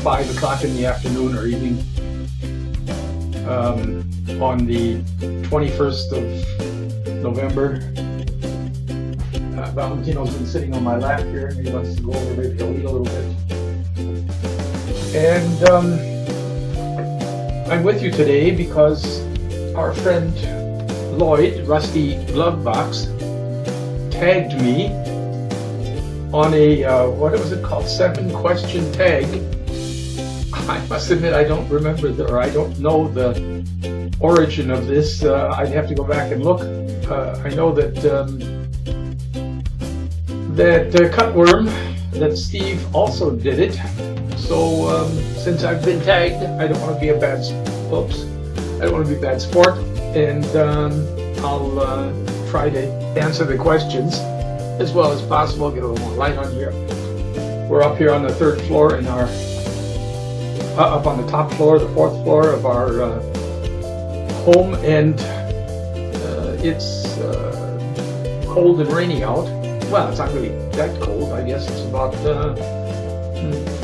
5 o'clock in the afternoon or evening on the 21st of November. Valentino's been sitting on my lap here and he wants to go over, maybe he'll eat a little bit. And I'm with you today because our friend Lloyd, rustyglovebox, tagged me on a, what was it called, 7-question tag. I must admit I don't remember, or I don't know the origin of this. I'd have to go back and look. I know that Cutworm, that Steve also did it. So since I've been tagged, I don't want to be a bad, I don't want to be a bad sport, and I'll try to answer the questions as well as possible, get a little more light on here. We're up here on the 3rd floor in our, up on the top floor, the 4th floor of our home, and it's cold and rainy out. Well, it's not really that cold, I guess it's about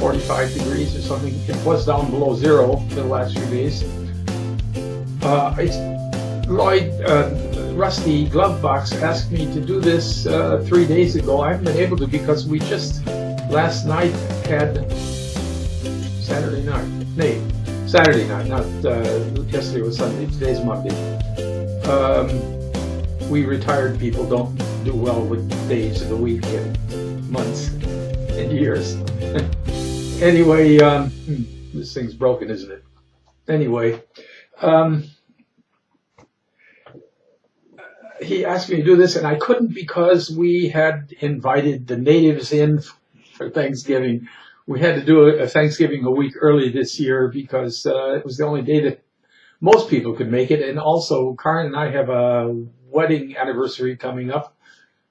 45 degrees or something. It was down below 0 for the last few days. Lloyd, rustyglovebox asked me to do this 3 days ago. I haven't been able to because we just last night had Saturday night, not yesterday was Sunday, today's Monday. We retired people don't do well with days of the week and months and years. Anyway, this thing's broken, isn't it? Anyway, he asked me to do this, and I couldn't because we had invited the natives in for Thanksgiving. We had to do a Thanksgiving a week early this year because it was the only day that most people could make it. And also, Karen and I have a wedding anniversary coming up,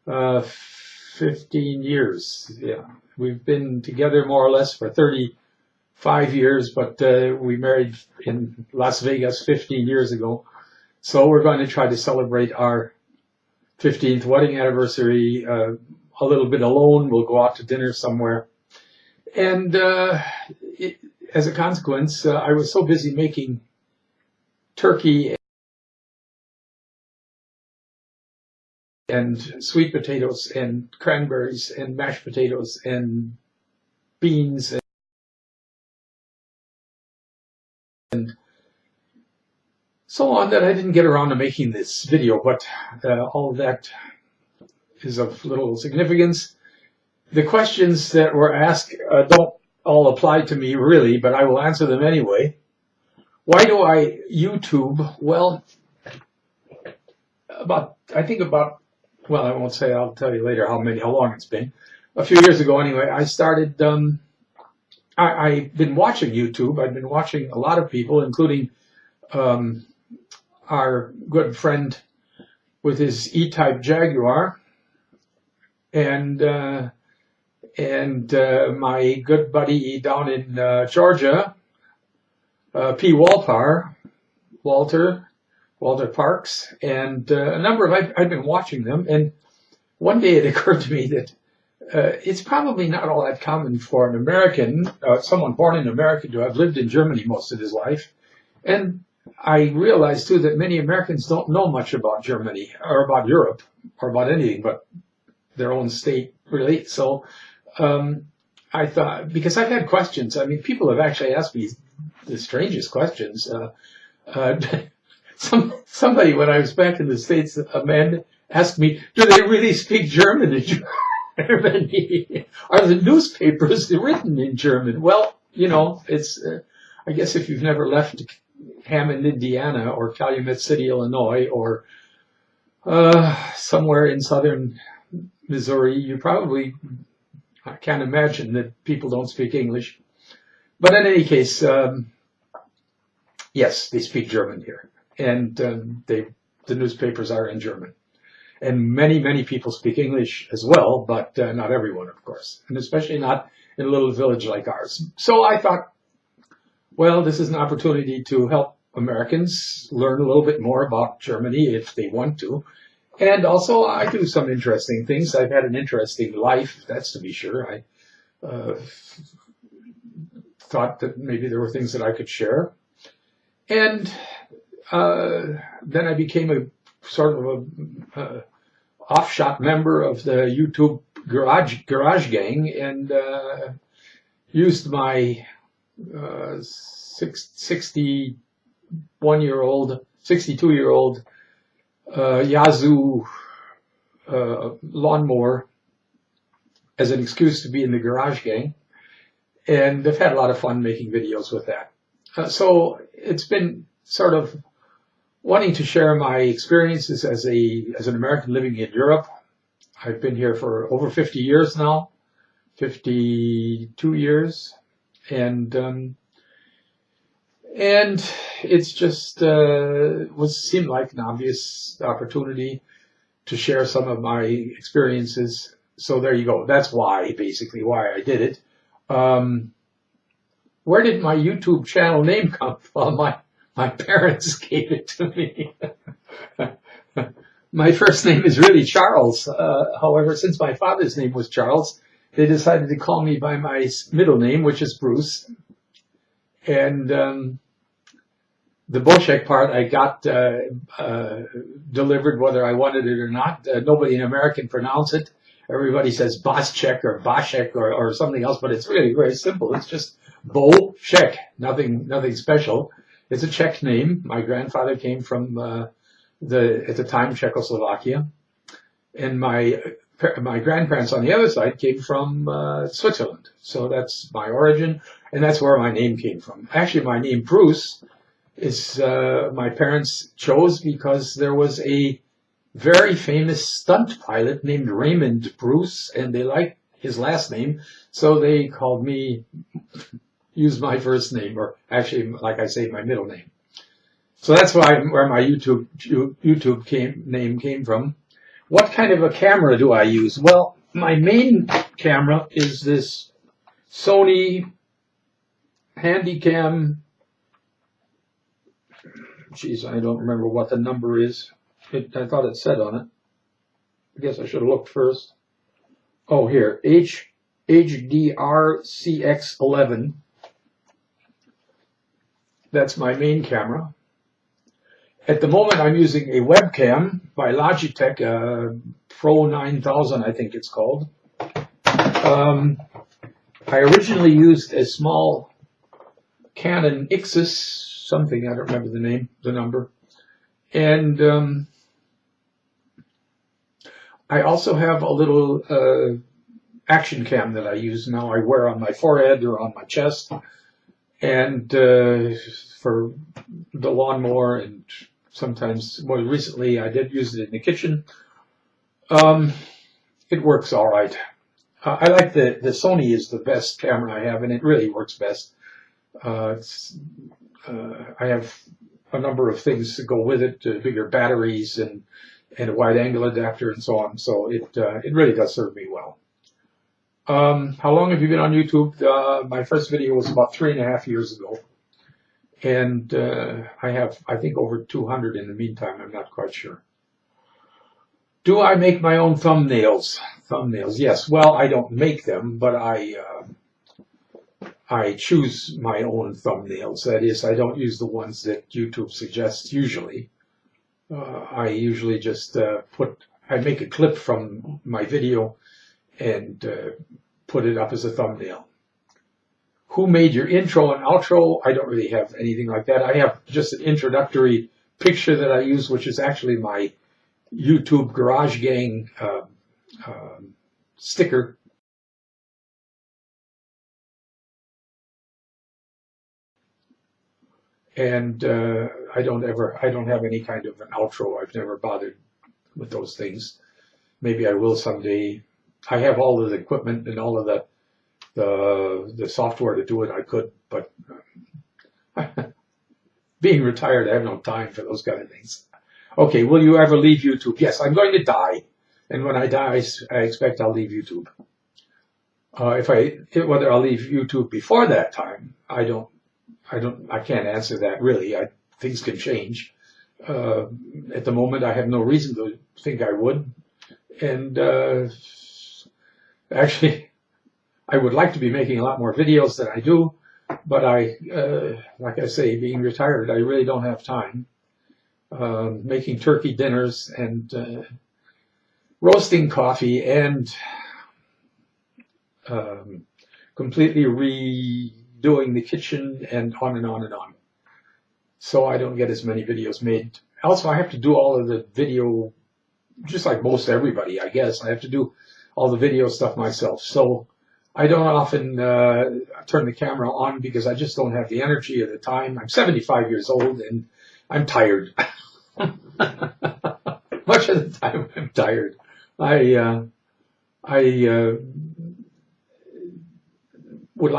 15 years. Yeah, we've been together more or less for 35 years, but we married in Las Vegas 15 years ago. So we're going to try to celebrate our 15th wedding anniversary a little bit alone. We'll go out to dinner somewhere. And as a consequence, I was so busy making turkey and sweet potatoes and cranberries and mashed potatoes and beans and so on that I didn't get around to making this video, but all of that is of little significance. The questions that were asked don't all apply to me really, but I will answer them anyway. Why do I YouTube? Well, well, I won't say, I'll tell you later how long it's been. A few years ago anyway, I started, I've been watching YouTube. I've been watching a lot of people, including our good friend with his E-Type Jaguar, and my good buddy down in Georgia, P. Walter Parks, and a number of, I've been watching them, and one day it occurred to me that it's probably not all that common for an American, someone born in America, to have lived in Germany most of his life. And I realized too that many Americans don't know much about Germany or about Europe or about anything but their own state, really. So I thought, because I've had questions, I mean, people have actually asked me the strangest questions. Somebody, when I was back in the States, a man asked me, do they really speak German in Germany? Are the newspapers written in German? Well, you know, it's, I guess if you've never left Hammond, Indiana, or Calumet City, Illinois, or somewhere in southern Missouri, you probably can't imagine that people don't speak English. But in any case, yes, they speak German here. And the newspapers are in German. And many people speak English as well, but not everyone, of course. And especially not in a little village like ours. So I thought, well, this is an opportunity to help Americans learn a little bit more about Germany if they want to. And also, I do some interesting things. I've had an interesting life, that's to be sure. thought that maybe there were things that I could share. And then I became a sort of a offshot member of the YouTube garage gang, and used my 62-year-old Yazoo lawnmower as an excuse to be in the garage gang, and I've had a lot of fun making videos with that. So it's been sort of wanting to share my experiences as an American living in Europe. I've been here for over 50 years now, 52 years, and it's just seemed like an obvious opportunity to share some of my experiences. So there you go. That's basically why I did it. Where did my YouTube channel name come from? My parents gave it to me. My first name is really Charles. However, since my father's name was Charles, they decided to call me by my middle name, which is Bruce. And the Bolshek part I got delivered whether I wanted it or not. Nobody in America can pronounce it. Everybody says Boschek or Boschek or something else, but it's really very simple. It's just Bolshek, nothing special. It's a Czech name. My grandfather came from at the time Czechoslovakia, and my grandparents on the other side came from Switzerland. So that's my origin, and that's where my name came from. Actually, my name Bruce is my parents chose because there was a very famous stunt pilot named Raymond Bruce, and they liked his last name, so they called me, used my first name, or actually, like I say, my middle name. So that's where my YouTube name came from. What kind of a camera do I use? Well, my main camera is this Sony Handycam. Geez, I don't remember what the number is. I thought it said on it. I guess I should have looked first. Oh, here, HDR CX11. That's my main camera. At the moment, I'm using a webcam by Logitech, Pro 9000, I think it's called. I originally used a small Canon Ixus, something, I don't remember the number. And I also have a little action cam that I use now. I wear on my forehead or on my chest, and for the lawnmower, and sometimes, more recently, I did use it in the kitchen. It works all right. I like the Sony is the best camera I have, and it really works best. I have a number of things to go with it, bigger batteries and a wide angle adapter and so on. So it really does serve me well. How long have you been on YouTube? My first video was about 3.5 years ago. And I have, I think, over 200 in the meantime. I'm not quite sure. Do I make my own thumbnails? Thumbnails, yes. Well, I don't make them, but I choose my own thumbnails. That is, I don't use the ones that YouTube suggests usually. I usually just I make a clip from my video and put it up as a thumbnail. Who made your intro and outro? I don't really have anything like that. I have just an introductory picture that I use, which is actually my YouTube Garage Gang sticker. And I don't have any kind of an outro. I've never bothered with those things. Maybe I will someday. I have all of the equipment and all of the software to do it. I could, but being retired, I have no time for those kind of things. Okay, will you ever leave YouTube? Yes, I'm going to die, and when I die, I expect I'll leave YouTube. Whether I'll leave YouTube before that time, I can't answer that really. Things can change. At the moment, I have no reason to think I would. And actually, I would like to be making a lot more videos than I do. But like I say, being retired, I really don't have time. Making turkey dinners and roasting coffee and completely redoing the kitchen and on and on and on. So I don't get as many videos made. Also, I have to do all of the video, just like most everybody, I guess. I have to do all the video stuff myself. So I don't often turn the camera on because I just don't have the energy or the time. I'm 75 years old and I'm tired. Much of the time I'm tired. I would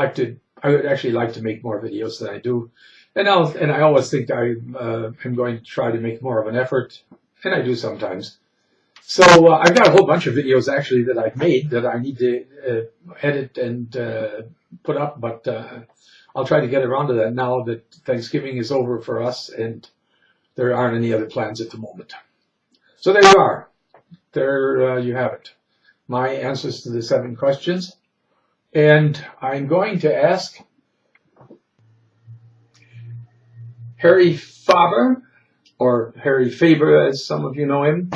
actually like to make more videos than I do. And I always think I'm going to try to make more of an effort, and I do sometimes. So I've got a whole bunch of videos actually that I've made that I need to edit and put up, but I'll try to get around to that now that Thanksgiving is over for us and there aren't any other plans at the moment. So there you are. There you have it. My answers to the 7 questions. And I'm going to ask Harry Faber, or Harry Faber as some of you know him.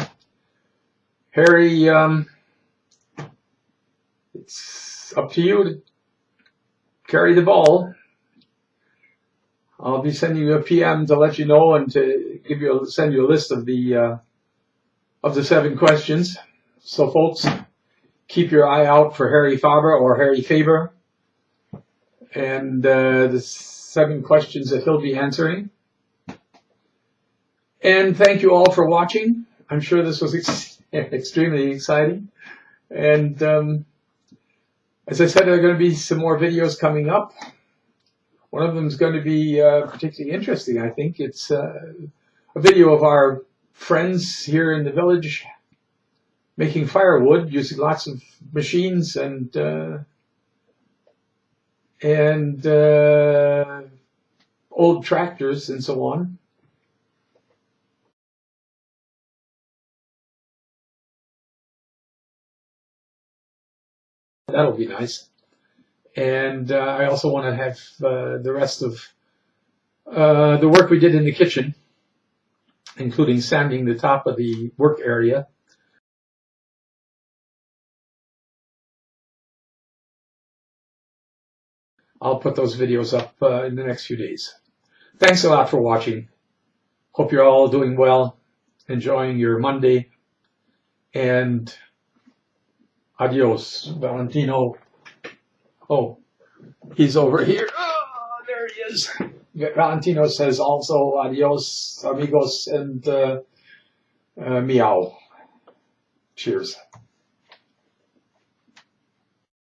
Harry, it's up to you to carry the ball. I'll be sending you a PM to let you know and to send you a list of the 7 questions. So folks, keep your eye out for Harry Faber or Harry Faber and the 7 questions that he'll be answering. And thank you all for watching. I'm sure this was extremely exciting. And as I said, there are going to be some more videos coming up. One of them is going to be particularly interesting, I think. It's a video of our friends here in the village making firewood using lots of machines and old tractors and so on. That'll be nice. And I also want to have the rest of the work we did in the kitchen, including sanding the top of the work area. I'll put those videos up in the next few days. Thanks a lot for watching. Hope you're all doing well, enjoying your Monday, and adios, Valentino. Oh, he's over here. Oh, there he is. Valentino says also adios, amigos, and meow. Cheers.